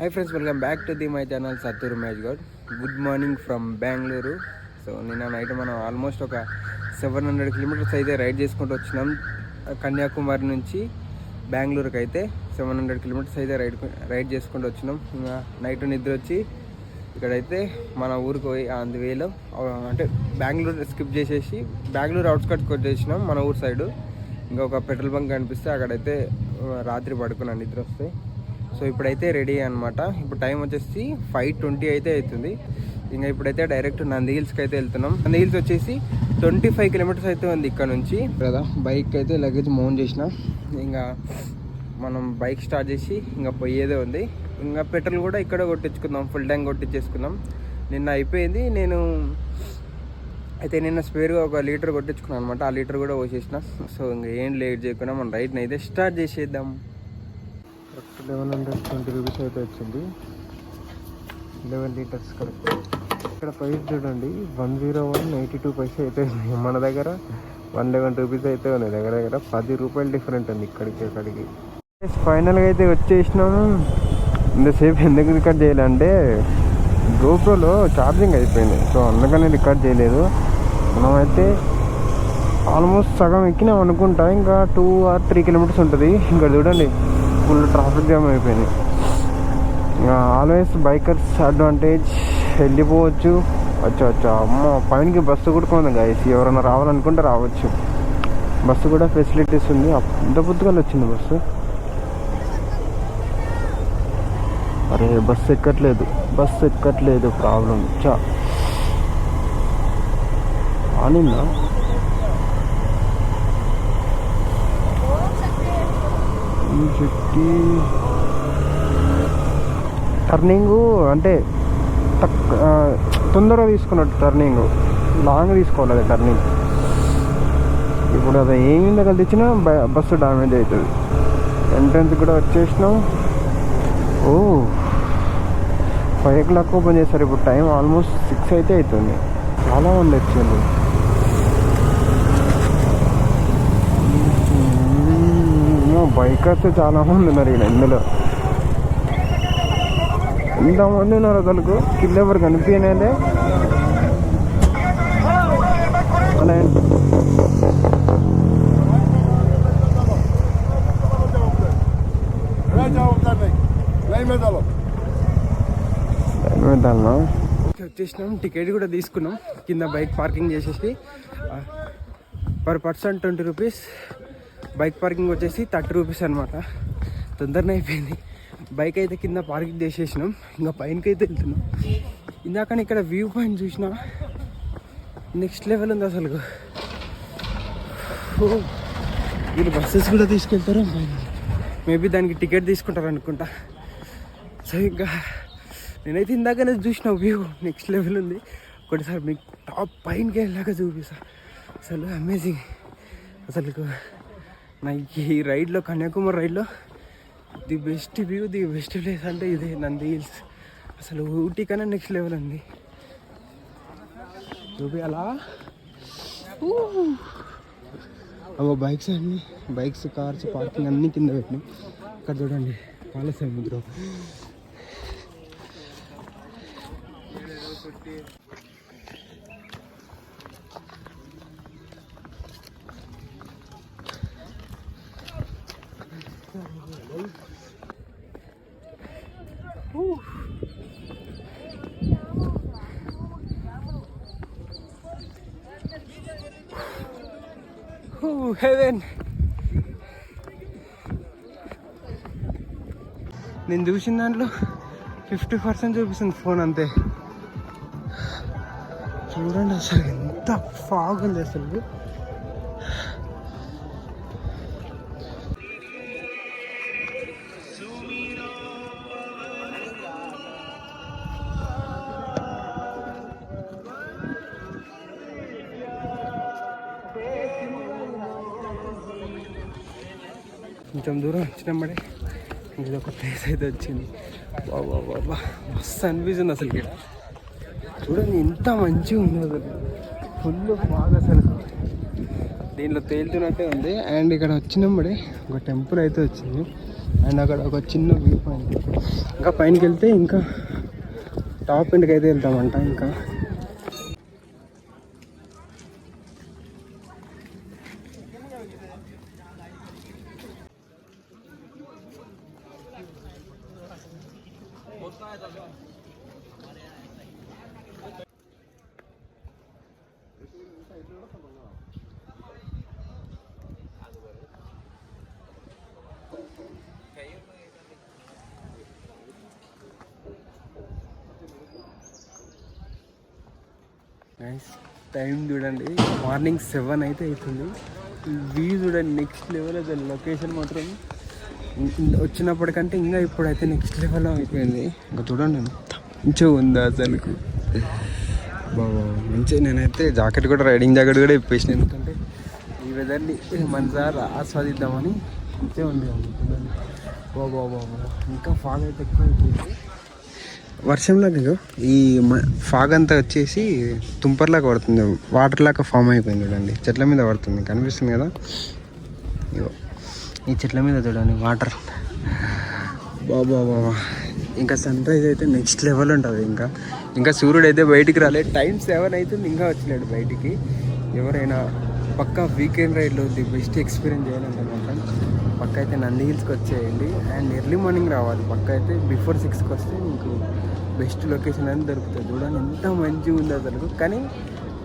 Hi friends, welcome back to my channel Sathur Match God. Good morning from Bangalore. So నిన్న night మనం almost ఒక 700 kilometres అయితే ride చేసుకుంటూ వచ్చినాం. కన్యాకుమారి నుంచి బెంగళూరుకి అయితే 700 కిలోమీటర్స్ అయితే రైడ్ చేసుకుంటూ వచ్చినాం. ఇంకా నైట్ నిద్ర వచ్చి ఇక్కడైతే మన ఊరికి పోయి ఆన్ ది వేలో అంటే బెంగళూరు స్కిప్ చేసేసి బెంగళూరు అవుట్స్కట్స్కి వచ్చేసినాం మన ఊరు సైడు. ఇంకా ఒక పెట్రోల్ బంక్ కనిపిస్తే అక్కడైతే రాత్రి పడుకున్నాను నిద్ర వస్తే. సో ఇప్పుడైతే రెడీ అనమాట. ఇప్పుడు టైం వచ్చేసి 5:20 అయితే అవుతుంది. ఇంకా ఇప్పుడైతే డైరెక్ట్ నంది హిల్స్కి అయితే వెళ్తున్నాం. నంది హిల్స్ వచ్చేసి 25 కిలోమీటర్స్ అయితే ఉంది ఇక్కడ నుంచి కదా. బైక్ అయితే లగేజ్ మౌంట్ చేసిన, ఇంకా మనం బైక్ స్టార్ట్ చేసి ఇంకా పోయేదే ఉంది. ఇంకా పెట్రోల్ కూడా ఇక్కడ కొట్టించుకుందాం, ఫుల్ ట్యాంక్ కొట్టించేసుకుందాం. నిన్న అయిపోయింది. నిన్న స్పేర్గా 1 లీటర్ కొట్టించుకున్నాను అనమాట. ఆ లీటర్ కూడా పోసేసిన. సో ఇంకా ఏం లేట్ చేయకుండా మనం రైడ్ని అయితే స్టార్ట్ చేసేద్దాం. 1120 రూపీస్ అయితే వచ్చింది, 11 లీటర్స్ కరెక్ట్. ఇక్కడ ప్రైస్ చూడండి, 101.82 పైసా అయితే ఉంది. మన దగ్గర 111 రూపీస్ అయితే ఉంది. దగ్గర 10 రూపాయలు డిఫరెంట్ ఉంది ఇక్కడికి. ఫైనల్గా అయితే వచ్చేసినాము. ఇంతసేపు ఎందుకు రికార్డ్ చేయాలంటే గోప్రోలో ఛార్జింగ్ అయిపోయింది. సో అందుకని రికార్డ్ చేయలేదు. మనమైతే ఆల్మోస్ట్ సగం ఎక్కినాం అనుకుంటా. ఇంకా 2 or 3 కిలోమీటర్స్ ఉంటుంది. ఇంకా చూడండి, ఫుల్ ట్రాఫిక్ జామ్ అయిపోయింది. ఆల్వేస్ బైకర్స్ అడ్వాంటేజ్, వెళ్ళిపోవచ్చు. వచ్చా అమ్మ పైనకి బస్సు కూడా ఉంది గైస్. ఎవరైనా రావాలనుకుంటే రావచ్చు. బస్సు కూడా ఫెసిలిటీస్ ఉంది. ఇంత పొద్దుగా వచ్చింది బస్సు. అరే బస్సు ఎక్కట్లేదు ప్రాబ్లం. ఆనిందా టర్నింగ్ అంటే తొందరగా తీసుకున్నట్టు, టర్నింగ్ లాంగ్ తీసుకోవాలి అది టర్నింగ్. ఇప్పుడు అది ఏమి తెచ్చినా బస్సు డ్యామేజ్ అవుతుంది. ఎంట్రన్స్ కూడా వచ్చేసినాం. 5 o'clock ఓపెన్ చేస్తారు. ఇప్పుడు టైం ఆల్మోస్ట్ 6 అయితే అవుతుంది. చాలా మంది వచ్చింది. బైకర్స్ చాలా మంది ఉన్నారు ఇందులో. ఎంతమంది ఉన్నారు అసలుకు, కింద ఎవరు కనిపించలే. వచ్చేసినాం. టికెట్ కూడా తీసుకున్నాం. కింద బైక్ పార్కింగ్ చేసేసి per person 20 rupees. Bike parking వచ్చేసి 30 రూపీస్ అనమాట. తొందరనే అయిపోయింది. బైక్ అయితే కింద పార్కింగ్ చేసేసినాం. ఇంకా పైనకి అయితే వెళ్తున్నాం. ఇందాక ఇక్కడ వ్యూ పాయింట్ చూసినా నెక్స్ట్ లెవెల్ ఉంది అసలు. వీళ్ళు బస్సెస్ కూడా తీసుకెళ్తారు. మేబీ దానికి టికెట్ తీసుకుంటారు అనుకుంటా. సో ఇంకా నేనైతే ఇందాకనే చూసిన వ్యూ నెక్స్ట్ లెవెల్ ఉంది. ఒకటిసారి మీకు టాప్ పైనకి వెళ్ళాక చూపిస్తా. అసలు అమేజింగ్. అసలు నా ఈ రైడ్లో, కన్యాకుమారి రైడ్లో the best view, the best place అంటే ఇదే నంది హిల్స్. అసలు ఊటీ కన్నా నెక్స్ట్ లెవెల్ ఉంది. చూపియాలా బైక్స్ కార్స్ పార్కింగ్ అన్నీ కింద పెట్టినాం. ఇక్కడ చూడండి పాల సముద్రం. హెవెన్. నేను చూసిన దాంట్లో 50% చూపిస్తుంది ఫోన్ అంతే. చూడండి అసలు ఎంత ఫాగ్ ఉంది అసలు. కొంచెం దూరం వచ్చినప్పుడే ఇది ఒక ప్లేస్ అయితే వచ్చింది. బాబా మస్తు అనిపిస్తుంది అసలు. ఇక్కడ చూడండి ఎంత మంచిగా ఉంది అసలు. ఫుల్ బాగా అసలు దీంట్లో తేలుతున్నట్టే ఉంది. అండ్ ఇక్కడ వచ్చినప్పుడే ఒక టెంపుల్ అయితే వచ్చింది. అండ్ అక్కడ ఒక చిన్న వ్యూ పాయింట్. ఇంకా పైనకి వెళ్తే ఇంకా టాప్ ఎండ్కి అయితే వెళ్తామంట. ఇంకా నైస్. టైం చూడండి, మార్నింగ్ 7 అయితే అవుతుంది. వ్యూ చూడండి నెక్స్ట్ లెవెల్. అసలు లొకేషన్ మాత్రం వచ్చినప్పటికంటే ఇంకా ఇప్పుడైతే నెక్స్ట్ లెవెల్ అయిపోయింది. ఇంకా చూడండి మంచిగా ఉందా అసలుకు. బాబా మంచిగా. నేనైతే జాకెట్ కూడా, రైడింగ్ జాకెట్ కూడా ఇప్పేసిన, ఎందుకంటే ఈ వెదర్ని మనసారి ఆస్వాదిద్దామని. మంచిగా ఉంది చూడండి. బాబా బాబా ఇంకా ఫాగ్ అయితే ఎక్కువ అయిపోయింది. వర్షంలాగా ఈ ఫాగ్ అంతా వచ్చేసి తుంపర్లాగా పడుతుంది, వాటర్ లాగా ఫామ్ అయిపోయింది చూడండి. చెట్ల మీద పడుతుంది, కనిపిస్తుంది కదా. ఇగో ఈ చెట్ల మీద చూడండి వాటర్. బాబా బాబా ఇంకా సన్ రైజ్ అయితే నెక్స్ట్ లెవెల్ ఉంటుంది. ఇంకా సూర్యుడు అయితే బయటికి రాలేదు. టైం 7 అవుతుంది, ఇంకా వచ్చలేడు బయటికి. ఎవరైనా పక్కా వీకెండ్ రైడ్లో ది బెస్ట్ ఎక్స్పీరియన్స్ చేయాలంటే మాత్రం పక్క అయితే నంది హిల్స్కి వచ్చేయండి. అండ్ ఎర్లీ మార్నింగ్ రావాలి. పక్క అయితే బిఫోర్ 6కి వస్తే మీకు బెస్ట్ లొకేషన్ అని దొరుకుతుంది. చూడండి ఎంత మంచిగా ఉంది అసలు. కానీ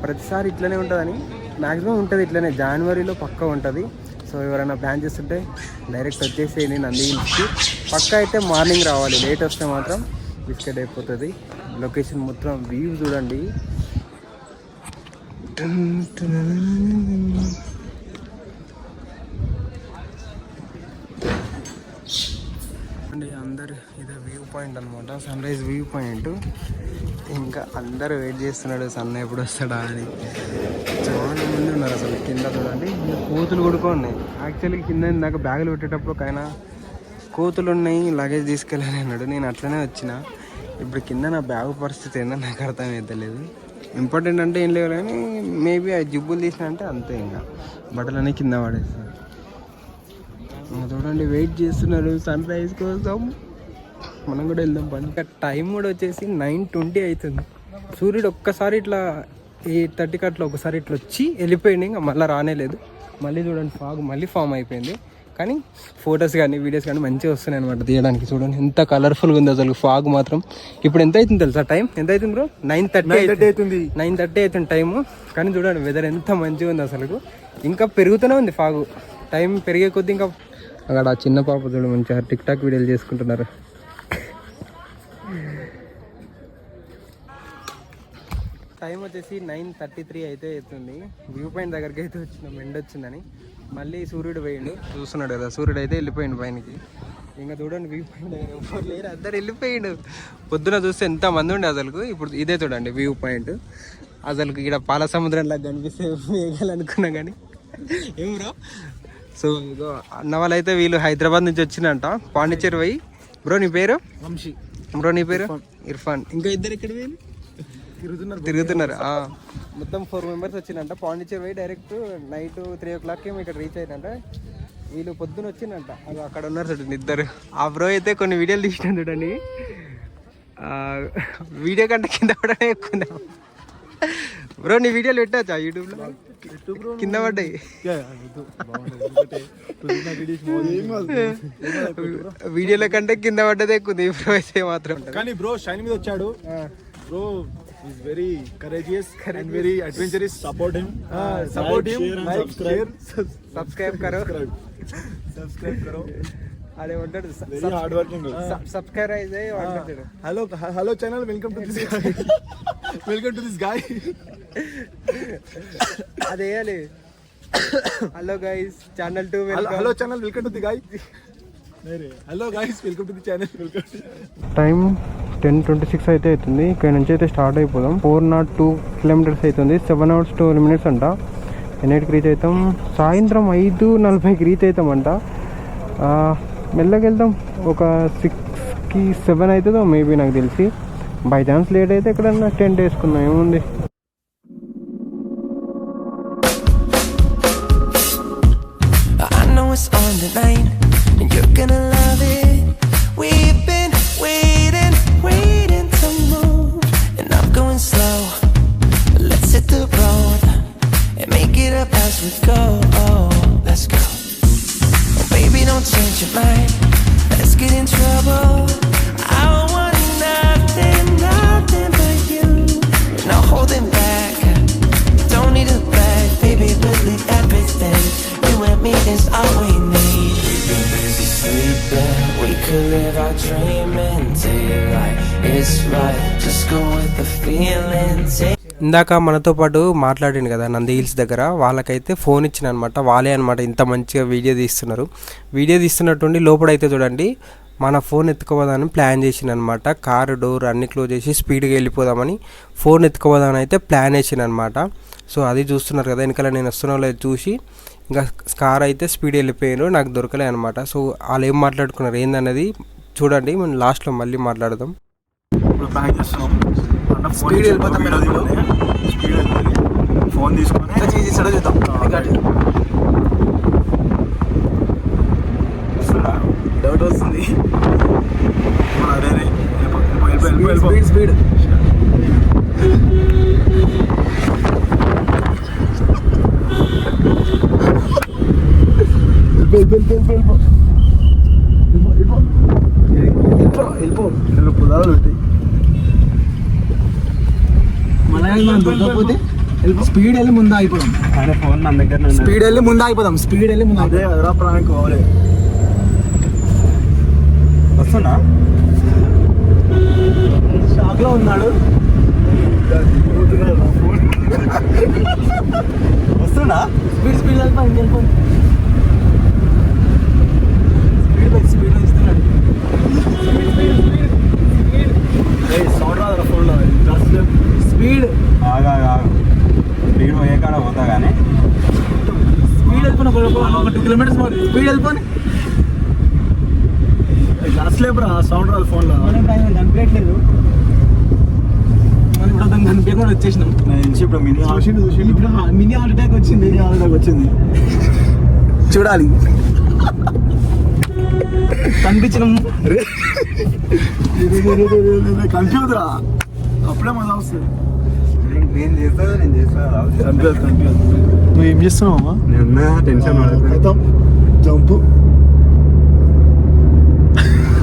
ప్రతిసారి ఇట్లనే ఉంటుందని, మ్యాక్సిమం ఉంటుంది ఇట్లనే, జనవరిలో పక్కా ఉంటుంది. సో ఎవరైనా ప్లాన్ చేస్తుంటే డైరెక్ట్ వచ్చేసేయండి నంది హిల్స్కి. పక్క అయితే మార్నింగ్ రావాలి, లేట్ వస్తే మాత్రం బిస్కెట్ అయిపోతుంది. లొకేషన్ మొత్తం వ్యూ చూడండి. అండి అందరు ఇదే వ్యూ పాయింట్ అనమాట, సన్ రైజ్ వ్యూ పాయింట్. ఇంకా అందరూ వెయిట్ చేస్తున్నాడు సన్ ఎప్పుడు వస్తాడా అని. చాలా మంది ఉన్నారు అసలు కింద చూడండి. కోతులు కూడా ఉన్నాయి. యాక్చువల్లీ కింద ఇందాక బ్యాగులు పెట్టేటప్పుడు ఒక ఆయన కోతులు ఉన్నాయి లగేజ్ తీసుకెళ్ళాలి అన్నాడు. నేను అట్లనే వచ్చిన. ఇప్పుడు కింద నా బ్యాగు పరిస్థితి ఏంటో నాకు అర్థమవుతలేదు. ఇంపార్టెంట్ అంటే ఏం లేవు కానీ మేబీ ఆ జిబ్బులు తీసిన అంటే అంతే, ఇంకా బట్టలన్నీ కింద పడేస్తారు. చూడండి వెయిట్ చేస్తున్నారు సన్ రైజ్ కోసం. మనం కూడా వెళ్దాం పని. ఇంకా టైం కూడా వచ్చేసి 9:20 అవుతుంది. సూర్యుడు ఒక్కసారి ఇట్లా 8:30కి అట్లా ఒకసారి ఇట్లా వచ్చి వెళ్ళిపోయింది. ఇంకా మళ్ళీ రానేలేదు. మళ్ళీ చూడండి ఫాగ్ మళ్ళీ ఫామ్ అయిపోయింది. కానీ ఫొటోస్ కానీ వీడియోస్ కానీ మంచిగా వస్తున్నాయి అనమాట తీయడానికి. చూడండి ఎంత కలర్ఫుల్గా ఉంది అసలు ఫాగ్ మాత్రం. ఇప్పుడు ఎంత అవుతుంది తెలుసా టైం? ఎంత అవుతుంది బ్రో? 9:30 అవుతుంది. 9:30 అవుతుంది టైము. కానీ చూడండి వెదర్ ఎంత మంచిగా ఉంది అసలు. ఇంకా పెరుగుతూనే ఉంది ఫాగు. టైం పెరిగే కొద్దీ ఇంకా అక్కడ ఆ చిన్న పాప చూడు మంచిగా టిక్ టాక్ వీడియోలు చేసుకుంటున్నారు. టైం వచ్చేసి 9:33 అయితే అవుతుంది. వ్యూ పాయింట్ దగ్గరికి అయితే వచ్చినాం, ఎండ వచ్చిందని. మళ్ళీ సూర్యుడు పోయిండు, చూస్తున్నాడు కదా. సూర్యుడు అయితే వెళ్ళిపోయిండు పైనకి. ఇంకా చూడండి వ్యూ పాయింట్ దగ్గర ఎవరు లేరు, అందరు వెళ్ళిపోయిండు. పొద్దున చూస్తే ఎంత మంది ఉండే అసలు. ఇప్పుడు ఇదే చూడండి వ్యూ పాయింట్. అసలు ఇక్కడ పాల సముద్రంలాగా కనిపిస్తే వేయాలనుకున్నా కానీ ఏం బ్రో. సో ఇగో అన్న వాళ్ళైతే వీళ్ళు హైదరాబాద్ నుంచి వచ్చిందంట, పాండిచ్చేరి పోయి. బ్రో నీ పేరు? వంశీ. బ్రో నీ పేరు? ఇర్ఫాన్. ఇంకా ఇద్దరు ఎక్కడ పోయి తిరుగుతున్నారు. మొత్తం 4 మెంబర్స్ వచ్చిందంట. పాండిచ్చేరి పోయి డైరెక్ట్ నైట్ 3 o'clock ఏమో ఇక్కడ రీచ్ అయ్యిందంట. వీళ్ళు పొద్దున వచ్చిందంట. అది అక్కడ ఉన్నారు చూడండి ఇద్దరు. ఆ బ్రో అయితే కొన్ని వీడియోలు తీసినాను చూడండి. వీడియో కంటే కింద పడనే ఎక్కువ. బ్రో నీ వీడియోలు పెట్టచ్చా యూట్యూబ్లో? కింద పడ్డాయి. వీడియోల కంటే కింద పడ్డదే ఎక్కువ బ్రో అయితే మాత్రం. కానీ బ్రో షైన్ మీద వచ్చాడు. Bro is very courageous and very adventurous. Support him, like, share, subscribe karo. అదే ఉంటాడు very hard working. సబ్స్క్రైబ్ అయితే ఉంటాడు. hello channel, welcome to this guy. అదే వేయాలి. Hello guys channel 2 hello channel, welcome to the guy. Hello guys welcome to the channel. Time 10:26 అయితే అవుతుంది. ఇక్కడ నుంచి అయితే స్టార్ట్ అయిపోదాం. 402 kilometers అవుతుంది. 7 hours 12 minutes అంట. ఎన్నిటికి రీచ్ అవుతాం? సాయంత్రం 5:40కి రీచ్ అవుతామంట. మెల్లగా వెళ్దాం. ఒక 6కి 7 అవుతుందో మేబీ నాకు తెలిసి. బై ఛాన్స్ లేట్ అయితే ఎక్కడన్నా టెంట్ వేసుకున్నాం, ఏముంది. I know it's on the line and you're gonna love just go with the feelings. ఇందాక మనతో పాటు మాట్లాడింది కదా నంది హిల్స్ దగ్గర, వాళ్ళకైతే ఫోన్ ఇచ్చిన అనమాట. వాళ్ళే అనమాట ఇంత మంచిగా వీడియో తీస్తున్నారు. వీడియో తీస్తున్నట్టుండి లోపలైతే చూడండి మన ఫోన్ ఎత్తుకోవదామని ప్లాన్ చేసిందనమాట. కారు డోర్ అన్ని క్లోజ్ చేసి స్పీడ్గా వెళ్ళిపోదామని ఫోన్ ఎత్తుకోవదామని అయితే ప్లాన్ చేసిందనమాట. సో అది చూస్తున్నారు కదా వెనకాల నేను వస్తున్నా లేదు చూసి ఇంకా కార్ అయితే స్పీడ్ వెళ్ళిపోయారు, నాకు దొరకలే అనమాట. సో వాళ్ళు ఏం మాట్లాడుకున్నారు ఏందన్నది చూడండి, మనం లాస్ట్లో మళ్ళీ మాట్లాడదాం. స్పీడ్ వెళ్ళిపోతాం, ఫోన్ తీసుకొని చూద్దాం. డౌట్ వస్తుంది. స్పీడ్ స్పీడ్ వెళ్ళి ముందు అయిపోదాం. స్పీడ్ వెళ్ళి ముందు అయిపోదాం. స్పీడ్ వెళ్ళి ముందు అదే అదరా ప్రాంక్ కావాలి. వస్తున్నా షాక్ లో ఉన్నాడు. వస్తున్నా స్పీడ్ స్పీడ్ వెళ్ళిపోయి స్పీడ్ ఇస్తున్నాడు. సౌండ్ రాదు ఫోన్లో. స్పీడ్ స్పీడ్ పోయే కాడ పోతా కానీ స్పీడ్ వెళ్ళిపోయిన ఒక 2 కిలోమీటర్స్ స్పీడ్ వెళ్ళిపోయి గ్లాస్ లేపురా. సౌండ్ రాదు ఫోన్లో. కనిపించట్లేదు. ఇప్పుడు దాన్ని కనిపించకుండా వచ్చేసినాం. ఇప్పుడు మినీ హార్ట్ అటాక్ వచ్చింది. చూడాలి కనిపించడం కన్ఫ్యూజ్ రా. అప్పుడే మళ్ళీ వస్తుంది. నేను చేస్తా నువ్వు ఏం చేస్తున్నావా? నేను టెన్షన్ జంపు.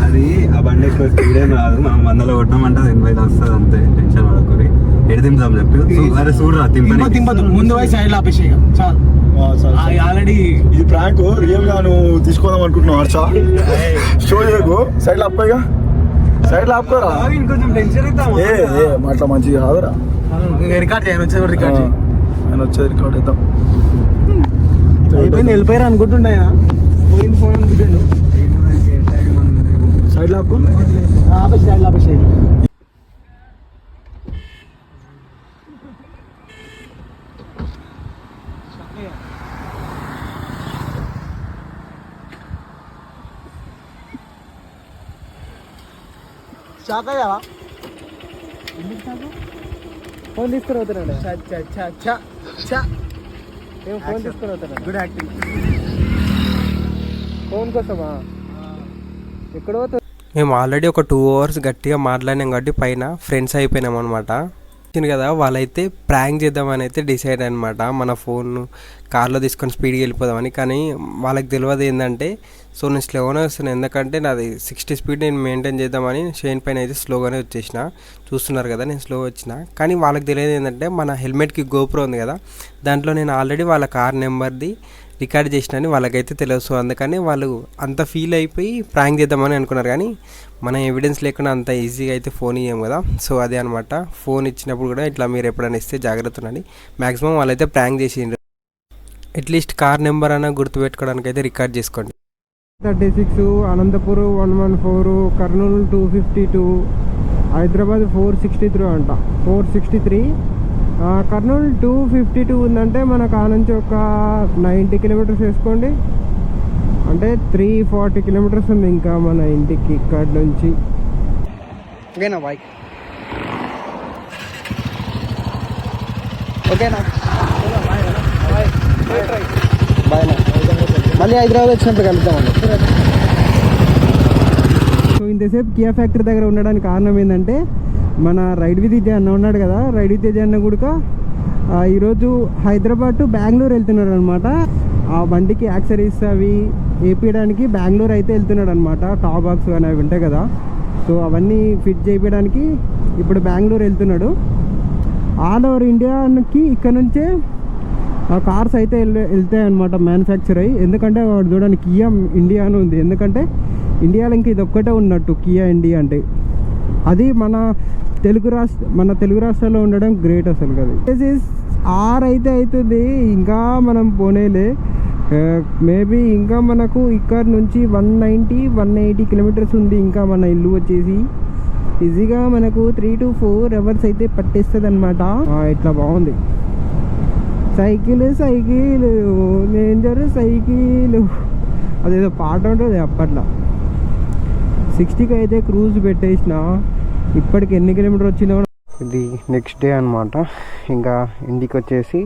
అది ఆ బండి ఎక్కువ స్పీడ్ ఏం రాదు, మనం 100లో కొట్టామంటే 80లో వస్తుంది అంతే. టెన్షన్ పడకూరి ఎటు తింటాం చెప్పి. అరే చూడరా తింపదు ముందు పోయి సైడ్ ఆపేసి చాలు. ఆల్రెడీ ఇది ప్రాంక్. రియల్ గా నువ్వు తీసుకోదాం అనుకుంటున్నావు హర్ష. షో చేయకు. సైడ్ ఆపుకోగా. సైడ్ ఆపుకోరా. ఇంకొంచెం టెన్షన్ అవుతాం. అట్లా మంచిగా కాదురా. రికార్డ్ చేయను వచ్చేది. ఆయన వచ్చేది రికార్డ్ అవుతాం. అయిపోయింది వెళ్ళిపోయారు అనుకుంటుండే. పోయింది ఫోన్ అనుకుంటాడు. సైడ్ ఆపుకో. ఆపేసి సైడ్ ఆపేసి. షాక్ అయ్యావా? ఫోన్ తీసుకుని అవుతున్నాడు. ఫోన్ తీసుకుని అవుతున్నాడు. Good acting. ఫోన్ కోసమా? ఎక్కడో మేము ఆల్రెడీ ఒక 2 hours గట్టిగా మాట్లాడినాం కాబట్టి పైన ఫ్రెండ్స్ అయిపోయినాం అనమాట. కదా వాళ్ళైతే ప్రాంక్ చేద్దామని అయితే డిసైడ్ అనమాట. మన ఫోన్ కార్లో తీసుకొని స్పీడ్గా వెళ్ళిపోదామని. కానీ వాళ్ళకి తెలియదు ఏంటంటే సో నేను స్లోగానే వస్తున్నాను, ఎందుకంటే నాది 60 స్పీడ్ నేను మెయింటైన్ చేద్దామని షైన్ పైన అయితే స్లోగానే వచ్చేసిన. చూస్తున్నారు కదా నేను స్లో వచ్చిన. కానీ వాళ్ళకి తెలియదు ఏంటంటే మన హెల్మెట్కి గోప్రో ఉంది కదా, దాంట్లో నేను ఆల్రెడీ వాళ్ళ కార్ నెంబర్ది రికార్డ్ చేసినని వాళ్ళకైతే తెలియదు. సో అందుకని వాళ్ళు అంత ఫీల్ అయిపోయి ప్రాంక్ చేద్దామని అనుకున్నారు. కానీ మన ఎవిడెన్స్ లేకుండా అంత ఈజీగా అయితే ఫోన్ ఇవ్వం కదా. సో అదే అనమాట. ఫోన్ ఇచ్చినప్పుడు కూడా ఇట్లా మీరు ఎప్పుడైనా ఇస్తే జాగ్రత్త ఉండండి. మ్యాక్సిమం వాళ్ళైతే ప్రాంక్ చేసిండ్రు. అట్లీస్ట్ కార్ నెంబర్ అయినా గుర్తుపెట్టుకోవడానికి అయితే రికార్డ్ చేసుకోండి. 36, అనంతపూర్ 114, కర్నూలు 252, హైదరాబాద్ 463 అంట. 463. కర్నూలు 252 ఉందంటే మనకు ఆ నుంచి ఒక 90 కిలోమీటర్స్ వేసుకోండి, అంటే 340 కిలోమీటర్స్ ఉంది ఇంకా మన ఇంటికి ఇక్కడ నుంచి. ఓకేనా బాయ్? ఓకేనా బాయ్. మళ్ళీ హైదరాబాద్ వచ్చినప్పుడు కలుద్దామండి. సో ఇంతసేపు కియా ఫ్యాక్టరీ దగ్గర ఉండడానికి కారణం ఏంటంటే మన రైడ్ విత్ విజయ్ అన్న ఉన్నాడు కదా, రైడ్ విత్ విజయ్ అన్న కూడా ఈరోజు హైదరాబాద్ టు బెంగళూరు వెళ్తున్నాడు అనమాట. ఆ బండికి యాక్సరీస్ అవి వేపించడానికి బెంగళూరు అయితే వెళ్తున్నాడు అనమాట. టాప్ బాక్స్ కానీ అవి ఉంటాయి కదా, సో అవన్నీ ఫిట్ చేయడానికి ఇప్పుడు బెంగళూరు వెళ్తున్నాడు. ఆల్ ఓవర్ ఇండియాకి ఇక్కడ నుంచే కార్స్ అయితే వెళ్తాయి అనమాట, మ్యానుఫ్యాక్చర్ అయ్యి. ఎందుకంటే వాడు చూడండి కియా ఇండియా అని ఉంది, ఎందుకంటే ఇండియాలో ఇంకా ఇది ఒక్కటే ఉన్నట్టు కియా ఇండియా అంటే. అది మన మన తెలుగు రాష్ట్రాల్లో ఉండడం గ్రేట్ అసలు కదా. 6 అయితే అవుతుంది, ఇంకా మనం పోనేలే. మేబీ ఇంకా మనకు ఇక్కడ నుంచి 180 కిలోమీటర్స్ ఉంది. ఇంకా మన ఇల్లు వచ్చేసి ఈజీగా మనకు 3 to 4 అవర్స్ అయితే పట్టేస్తుంది అనమాట. ఇట్లా బాగుంది. సైకిల్ డేంజర్ సైకిల్ అదేదో పాట ఉంటుంది అప్పట్లో. 60కి అయితే క్రూజ్ పెట్టేసిన. ఇప్పటికి ఎన్ని కిలోమీటర్ వచ్చిందో. ఇది నెక్స్ట్ డే అనమాట. ఇంకా ఇంటికి వచ్చేసి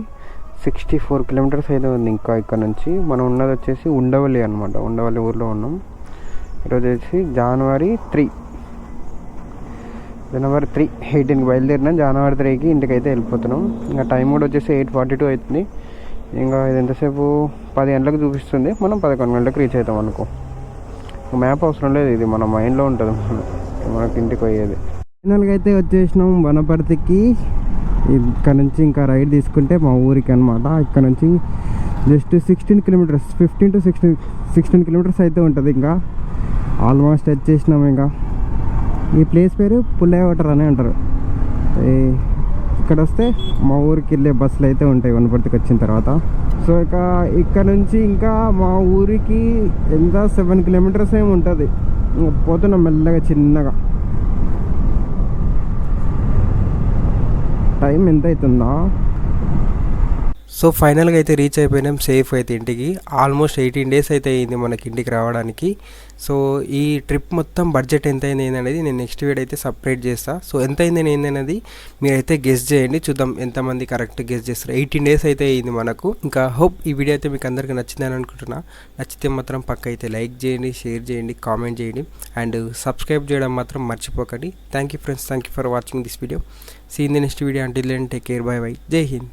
64 కిలోమీటర్స్ అయితే ఉంది ఇంకా ఇక్కడ నుంచి. మనం ఉన్నది వచ్చేసి ఉండవల్లి అనమాట. ఉండవల్లి ఊర్లో ఉన్నాం. ఈరోజు వచ్చేసి జనవరి 3 18కి బయలుదేరినా. జనవరి 3కి ఇంటికైతే వెళ్ళిపోతున్నాం. ఇంకా టైం కూడా వచ్చేసి 8:42 అవుతుంది. ఇంకా ఇది ఎంతసేపు 10 గంటలకు చూపిస్తుంది. మనం 11 గంటలకు రీచ్ అవుతాం అనుకో. మ్యాప్ అవసరం లేదు, ఇది మన మైండ్లో ఉంటుంది మనకి ఇంటికి పోయేది. ఫైనల్గా అయితే వచ్చేసినాం వనపర్తికి. ఇక్కడ నుంచి ఇంకా రైడ్ తీసుకుంటే మా ఊరికి అనమాట. ఇక్కడ నుంచి జస్ట్ 16 కిలోమీటర్స్ 15 to 16 కిలోమీటర్స్ అయితే ఉంటుంది. ఇంకా ఆల్మోస్ట్ వచ్చేసినాం. ఇంకా ఈ ప్లేస్ పేరు పుల్లయ్య వాటర్ అని అంటారు. ఇక్కడ వస్తే మా ఊరికి వెళ్ళే బస్సులు అయితే ఉంటాయి వనపర్తికి వచ్చిన తర్వాత. సో ఇక ఇక్కడ నుంచి ఇంకా మా ఊరికి ఎంత 7 కిలోమీటర్స్ ఏమి ఉంటుంది. పోతున్నాం మెల్లగా చిన్నగా. టైం ఎంత అవుతుందా? సో ఫైనల్గా అయితే రీచ్ అయిపోయినాం సేఫ్ అయితే ఇంటికి. ఆల్మోస్ట్ 18 days అయితే అయింది మనకి ఇంటికి రావడానికి. సో ఈ ట్రిప్ మొత్తం బడ్జెట్ ఎంత అయింది అనేది నేను నెక్స్ట్ వీడియో అయితే సపరేట్ చేస్తాను. సో ఎంత అయింది ఏందనేది మీరైతే గెస్ చేయండి, చూద్దాం ఎంతమంది కరెక్ట్ గెస్ చేస్తారు. 18 days అయితే అయింది మనకు. ఇంకా హోప్ ఈ వీడియో అయితే మీకు అందరికీ నచ్చిందని అనుకుంటున్నా. నచ్చితే మాత్రం పక్క అయితే లైక్ చేయండి, షేర్ చేయండి, కామెంట్ చేయండి అండ్ సబ్స్క్రైబ్ చేయడం మాత్రం మర్చిపోకండి. Thank you friends, thank you for watching this video. See in the next video. Until then take care, bye bye, జై హింద్.